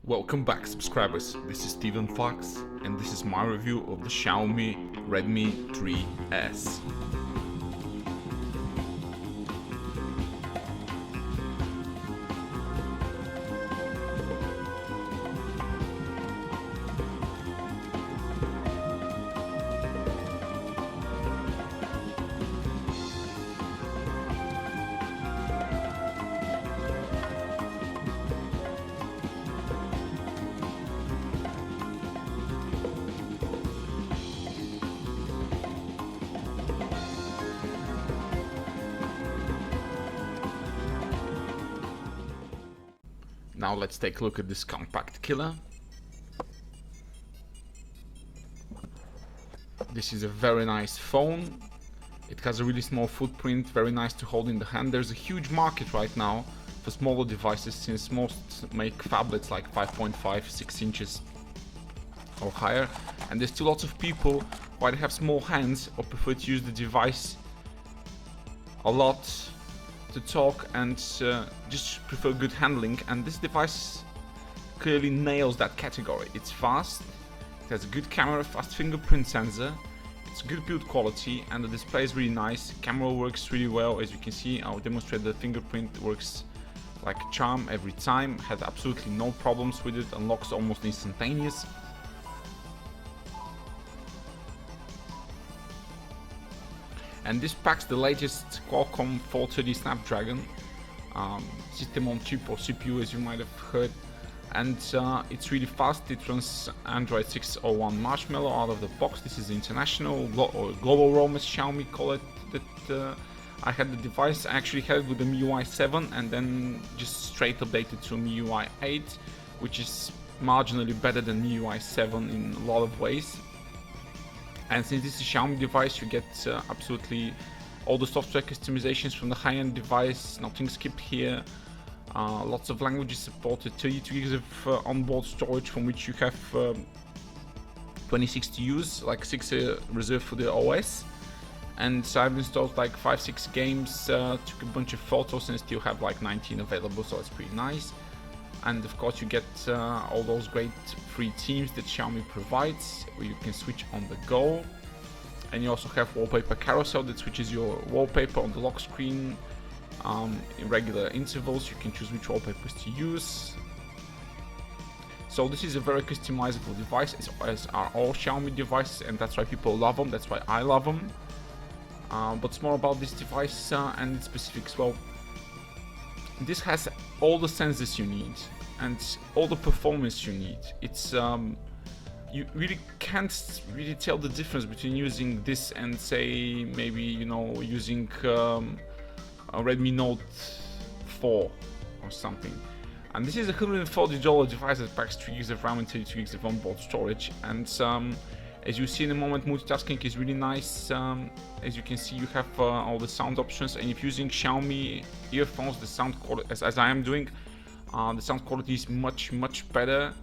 Welcome back, subscribers. This is Steven Fox and this is my review of the Xiaomi Redmi 3S. Now let's take a look at this compact killer. This is a very nice phone. It has a really small footprint, very nice to hold in the hand. There's a huge market right now for smaller devices since most make phablets like 5.5, 6 inches or higher. And there's still lots of people who either have small hands or prefer to use the device a lot to talk and just prefer good handling, and this device clearly nails that category. It's fast, it has a good camera, fast fingerprint sensor, it's good build quality, and the display is really nice. Camera works really well, as you can see. I'll demonstrate the fingerprint works like a charm every time, had absolutely no problems with it, unlocks almost instantaneous. And this packs the latest Qualcomm 430 Snapdragon system on chip, or CPU as you might have heard, and it's really fast. It runs Android 6.01 Marshmallow out of the box. This is international or global ROM as Xiaomi call it. That I had the device, I actually had it with the MIUI 7 and then just straight updated to MIUI 8, which is marginally better than MIUI 7 in a lot of ways. And since this is a Xiaomi device, you get absolutely all the software customizations from the high-end device, nothing skipped here. Lots of languages supported, 32 GB of onboard storage, from which you have 26 to use, like 6 reserved for the OS. And so I've installed like 5-6 games, took a bunch of photos and still have like 19 available, so it's pretty nice. And of course you get all those great free themes that Xiaomi provides, where you can switch on the go. And you also have wallpaper carousel that switches your wallpaper on the lock screen in regular intervals. You can choose which wallpapers to use. So this is a very customizable device, as are all Xiaomi devices, and that's why people love them, that's why I love them. But more about this device and its specifics. Well, this has all the sensors you need and all the performance you need. It's you really can't really tell the difference between using this and, say, maybe, you know, using a Redmi Note 4 or something. And this is a $140 device that packs 3 GB of RAM and 32 GB of onboard storage. And as you see in a moment, multitasking is really nice. As you can see, you have all the sound options, and if using Xiaomi earphones, the sound quality, as I am doing, the sound quality is much better.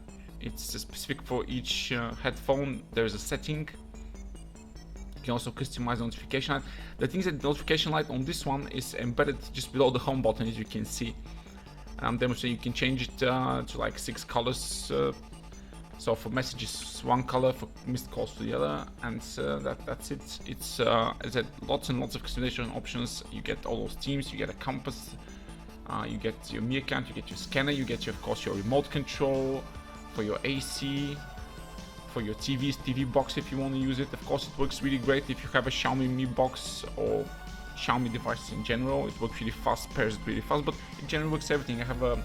It's specific for each headphone. There's a setting. You can also customize the notification light. The thing is that the notification light on this one is embedded just below the home button, as you can see. And I'm demonstrating you can change it to like 6 colors. So for messages, one color, for missed calls to the other, and that's it. It's as I said, lots and lots of customization options. You get all those themes, you get a compass, you get your Mi account, you get your scanner, you get, of course, your remote control for your AC, for your TV box if you want to use it. Of course, it works really great if you have a Xiaomi Mi box or Xiaomi device in general. It works really fast, pairs it really fast, but it generally works everything. I have a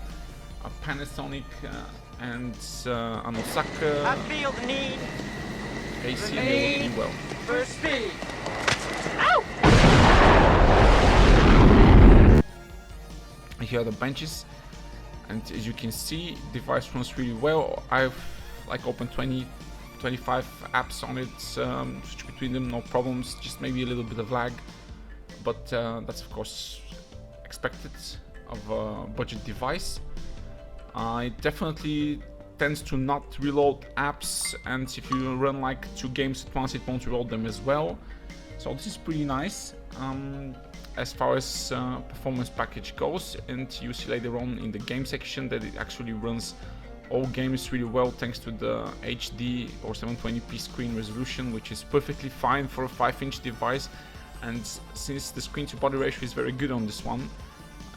Panasonic and an Osaka I feel the need AC, and they're working well. for speed. Ow! Here are the benches, and as you can see, the device runs really well. I've like opened 20-25 apps on it, switch between them, no problems, just maybe a little bit of lag, but that's of course expected of a budget device. It definitely tends to not reload apps, and if you run like 2 games at once, it won't reload them as well. So this is pretty nice as far as performance package goes, and you see later on in the game section that it actually runs all games really well thanks to the HD or 720p screen resolution, which is perfectly fine for a 5-inch device. And since the screen to body ratio is very good on this one,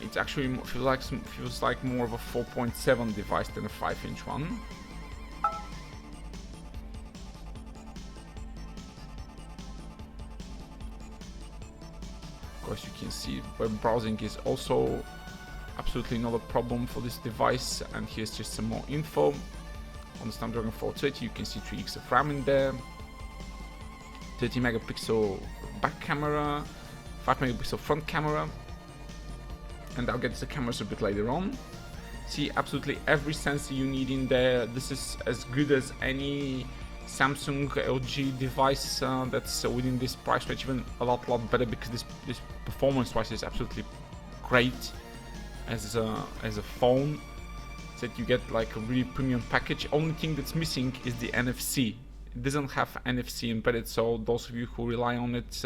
it actually feels like more of a 4.7 device than a 5-inch one. Of course, you can see web browsing is also absolutely not a problem for this device. And here's just some more info. On the Snapdragon 430, you can see 3 GB of RAM in there, 30 megapixel back camera, 5 megapixel front camera, and I'll get to the cameras a bit later on. See absolutely every sensor you need in there. This is as good as any Samsung LG device that's within this price range, even a lot better, because this performance wise is absolutely great as a phone. So that you get like a really premium package. Only thing that's missing is the NFC. It doesn't have NFC embedded, so those of you who rely on it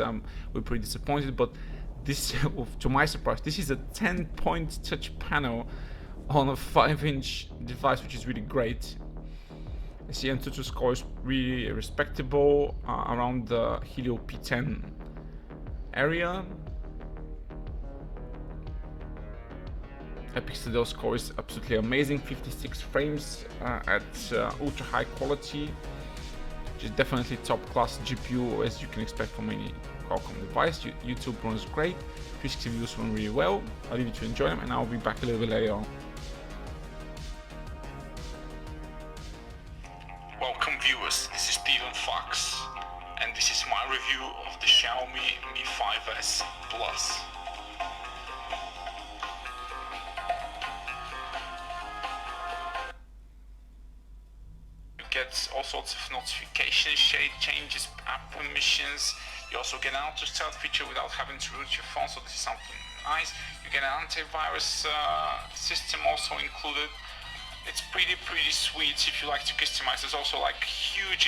were pretty disappointed. But this, to my surprise, this is a 10-point touch panel on a 5-inch device, which is really great. I see Antutu score is really respectable around the Helio P10 area. Pixel score is absolutely amazing, 56 frames at ultra high quality, which is definitely top class GPU as you can expect from any Qualcomm device. YouTube runs great, 360 views run really well. I'll leave you to enjoy them, and I'll be back a little bit later on. Welcome viewers, this is Steven Fox, and this is my review of the Xiaomi Mi 5S Plus. Get all sorts of notifications, shade changes, app permissions. You also get an auto start feature without having to root your phone, so this is something nice. You get an antivirus system also included. It's pretty sweet if you like to customize. There's also like huge.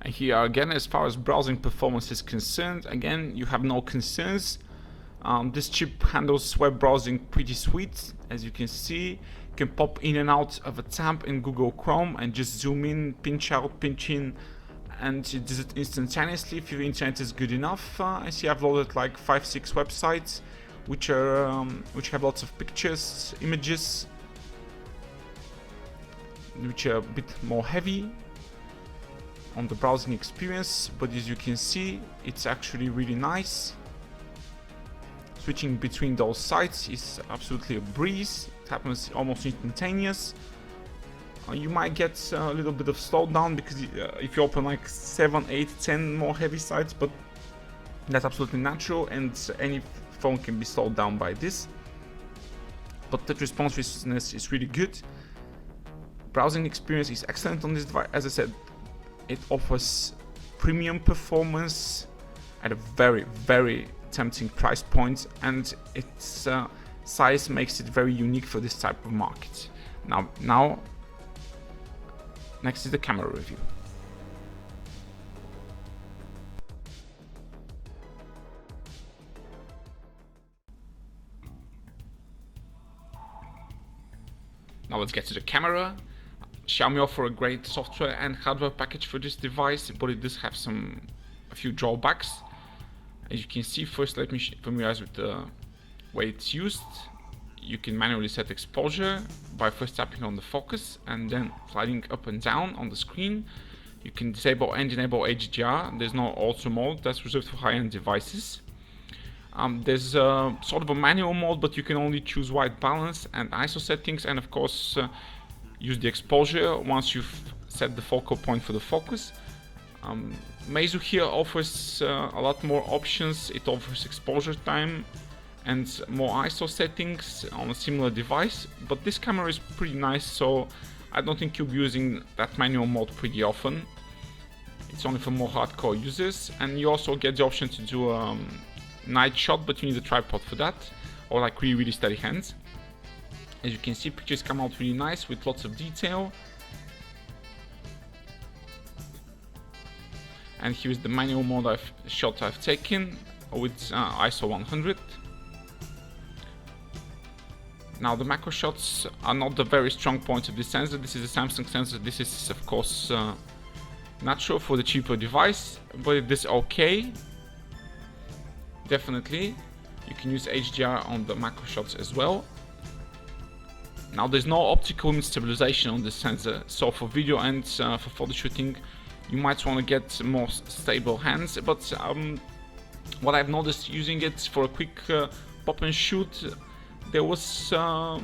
And here again, as far as browsing performance is concerned, again you have no concerns. This chip handles web browsing pretty sweet. As you can see, you can pop in and out of a tab in Google Chrome and just zoom in, pinch out, pinch in, and it does it instantaneously if your internet is good enough. I see I've loaded like 5-6 websites which have lots of pictures, images, which are a bit more heavy on the browsing experience, but as you can see, it's actually really nice. Switching between those sites is absolutely a breeze. It happens almost instantaneous. You might get a little bit of slowdown because if you open like 7, 8, 10 more heavy sites, but that's absolutely natural, and any phone can be slowed down by this. But touch responsiveness is really good. Browsing experience is excellent on this device. As I said, it offers premium performance at a very, very tempting price point, and its size makes it very unique for this type of market. Now, next is the camera review. Now let's get to the camera. Xiaomi offer a great software and hardware package for this device, but it does have a few drawbacks. As you can see, first let me familiarize with the way it's used. You can manually set exposure by first tapping on the focus and then sliding up and down on the screen. You can disable and enable HDR. There's no auto mode, that's reserved for high-end devices. There's sort of a manual mode, but you can only choose white balance and ISO settings, and of course use the exposure once you've set the focal point for the focus. Meizu here offers a lot more options. It offers exposure time and more ISO settings on a similar device, but this camera is pretty nice, so I don't think you'll be using that manual mode pretty often. It's only for more hardcore users, and you also get the option to do night shot, but you need a tripod for that, or like really steady hands. As you can see, pictures come out really nice with lots of detail. And here's the manual mode I've taken with ISO 100. Now the macro shots are not the very strong point of this sensor. This is a Samsung sensor. This is of course natural for the cheaper device, but it is okay. Definitely, you can use HDR on the macro shots as well. Now there's no optical image stabilization on this sensor, so for video and for photo shooting you might want to get more stable hands, but what I've noticed using it for a quick pop and shoot, there was no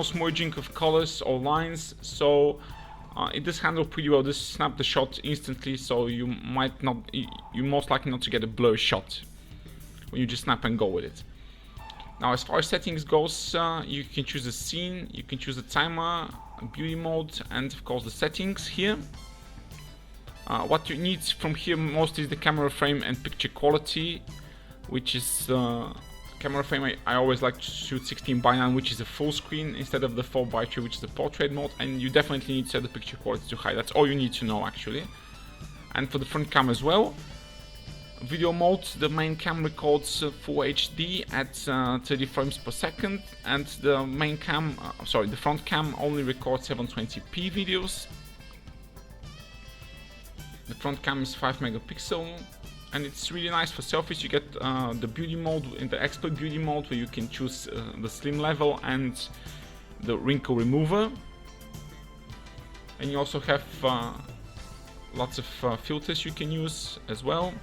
smudging of colors or lines, so it does handle pretty well. This snapped the shot instantly, so you most likely not to get a blurry shot when you just snap and go with it. Now as far as settings goes, you can choose a scene, you can choose a timer, a beauty mode, and of course the settings here. What you need from here most is the camera frame and picture quality, which is camera frame. I always like to shoot 16:9, which is a full screen, instead of the 4:3, which is the portrait mode, and you definitely need to set the picture quality to high. That's all you need to know actually. And for the front cam as well, video mode, the main cam records full HD at 30 frames per second, and the main cam, the front cam only records 720p videos. The front cam is 5 megapixel, and it's really nice for selfies. You get the beauty mode in the expert beauty mode, where you can choose the slim level and the wrinkle remover, and you also have lots of filters you can use as well.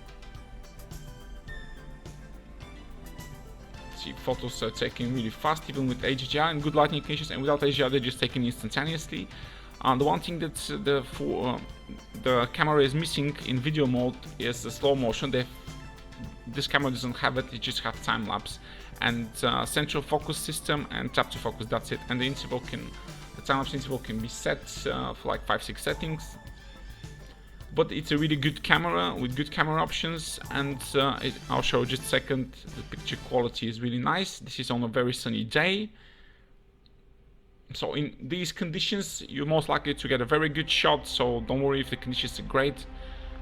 See, photos are taken really fast even with HDR and good lighting conditions, and without HDR they're just taken instantaneously. The one thing that the camera is missing in video mode is the slow motion. This camera doesn't have it, it just has time lapse and central focus system and tap to focus, that's it. And the time lapse interval can be set for like 5-6 settings. But it's a really good camera with good camera options, and I'll show you just a second. The picture quality is really nice. This is on a very sunny day. So in these conditions, you're most likely to get a very good shot, so don't worry if the conditions are great.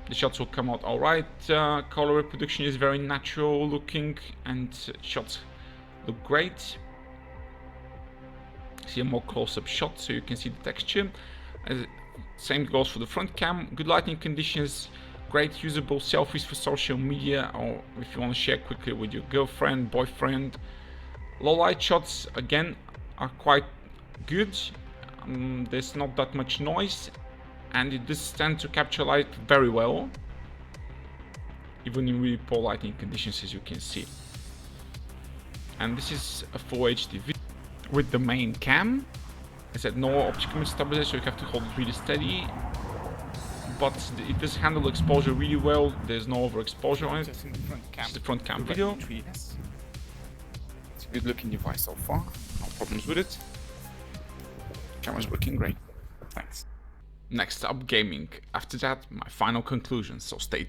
The shots will come out alright. Color reproduction is very natural looking, and shots look great. See a more close-up shot so you can see the texture. Same goes for the front cam. Good lighting conditions, great usable selfies for social media, or if you want to share quickly with your girlfriend, boyfriend. Low light shots again are quite good. There's not that much noise, and it does tend to capture light very well, even in really poor lighting conditions, as you can see. And this is a full HD video with the main cam. I said no optical image stabilizer, so you have to hold it really steady. But it does handle exposure really well. There's no overexposure on it. Just in the front cam. It's the front cam video. Yes. It's a good looking device so far. No problems with it. Camera's working great. Thanks. Next up, gaming. After that, my final conclusions, so stay tuned.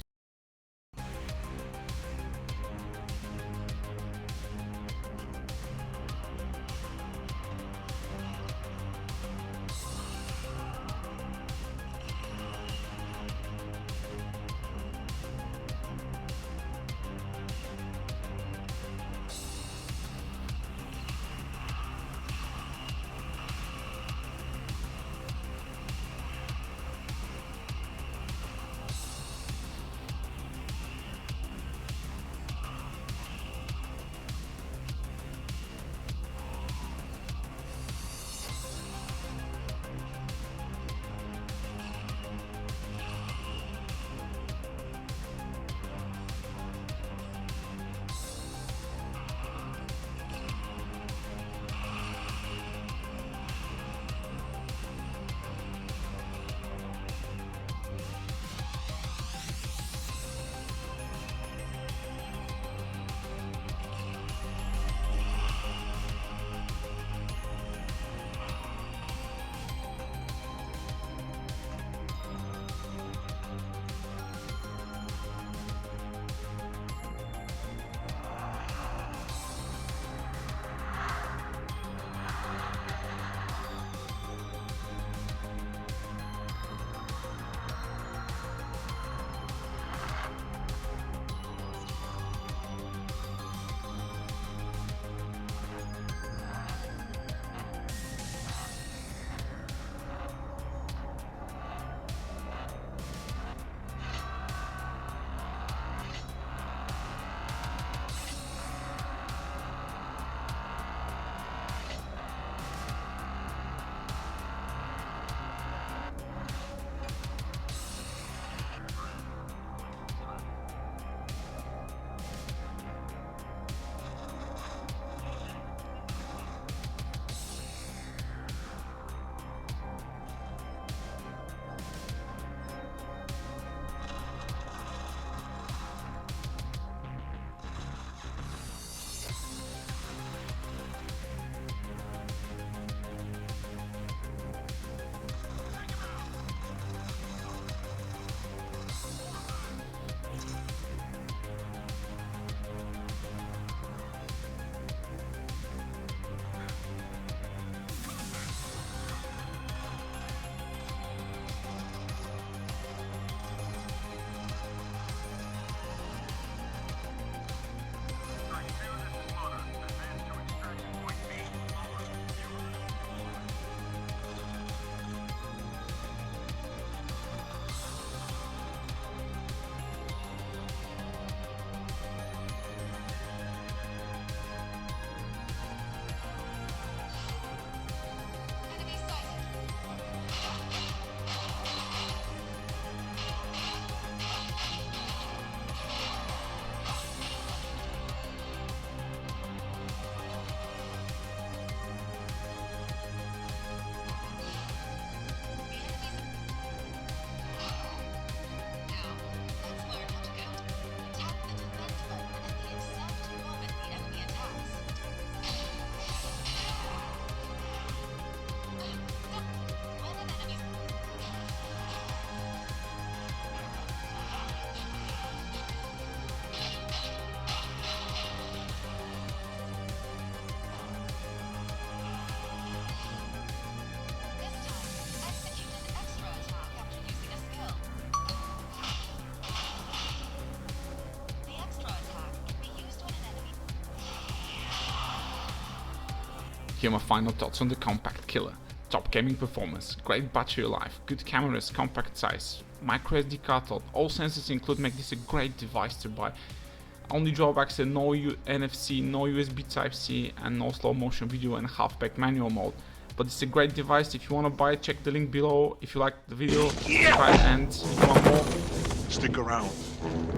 Here are my final thoughts on the compact killer. Top gaming performance, great battery life, good cameras, compact size, microSD card slot, all sensors included make this a great device to buy. Only drawbacks are no NFC, no USB Type-C and no slow motion video and half-back manual mode. But it's a great device. If you want to buy it, check the link below. If you liked the video, subscribe, and if you want more, stick around.